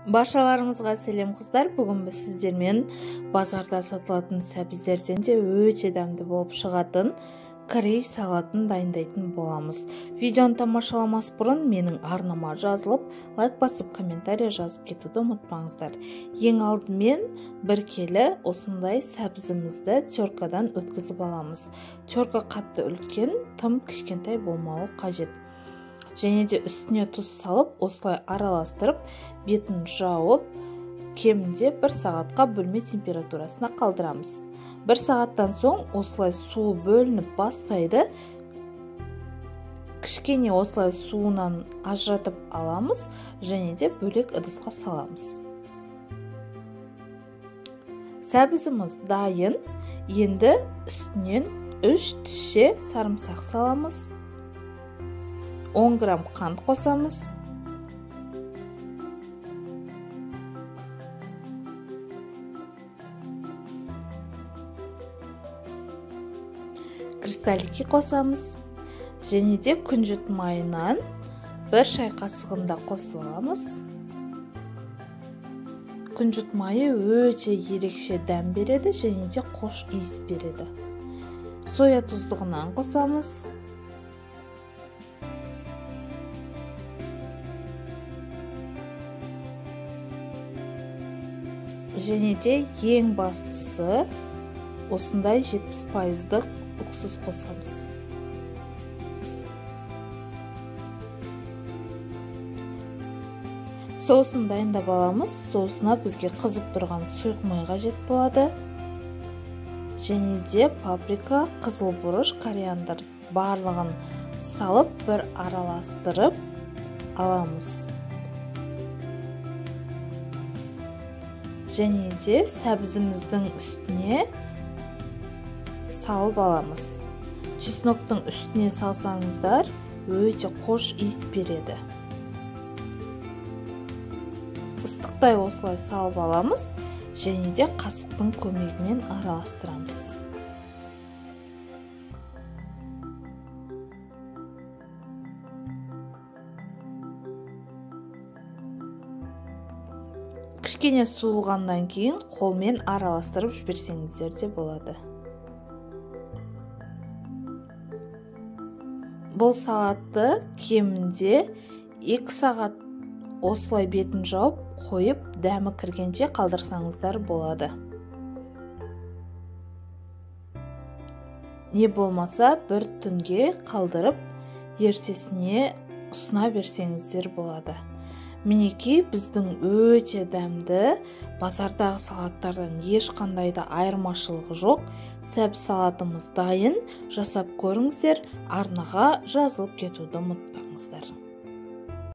Баршаларыңызға сәлем қыздар. Бүгін біз сіздермен базарда сатылатын сәбіздерден де өте дәмді болып шығатын корей салатын дайындайтын боламыз. Видеоны тамашаламас бұрын менің арнама жазылып, лайк басып, комментарий жазып кетуді ұмытпаңыздар. Ең алдымен бір келі осындай сәбізімізді теркадан өткізіп аламыз. Терка қатты үлкен, тым кішкентай болмауы қажет. Және де үстіне тұз салып, осылай араластырып, бетін жауып, кемінде 1 сағатқа бөлме температурасына қалдырамыз. 1 сағаттан соң осылай суы бөлініп бастайды. Кішкене осылай суынан ажыратып аламыз, және де бөлек ыдысқа саламыз. Сәбізіміз дайын. Енді үстінен 3 тіше сарымсақ саламыз. 10 грамм қант қосамыз. Кристаллики қосамыз. Және де күнжіт майынан 1 шай қасығында қосып аламыз. Күнжіт майы өте ерекше дәм береді, және де қош иіс береді. Соя тұздығынан қосамыз. Және де ең бастысы осындай 70%-лық уксус қосамыз. Соусын дайындап аламыз. Соусына бізге қызып тұрған сұйық май қажет болады. Және де паприка, қызыл бұрыш, кориандр барлығын салып бір араластырып аламыз. Және де сәбізіміздің үстіне салып аламыз. Чесноктың үстіне салсаңыздар, өте қош иіс береді. Ыстықтай осылай салып аламыз, және де қасықтың көмегімен араластырамыз. Кішкене суылғаннан кейін қолмен араластырып жіберсеңіздер де болады. Бұл салатты кемінде 2 сағат осылай бетін жауып, қойып, дәмі кіргенше қалдырсаңыздар болады. Не болмаса бір түнге қалдырып, ертесіне ұсына берсеңіздер болады. Мінекей біздің өте дәмді, базардағы салаттардан ешқандай да айырмашылығы жоқ. Сәбіз салатымыз дайын, жасап көріңіздер, арнаға жазылып кетуді ұмытпаңыздар.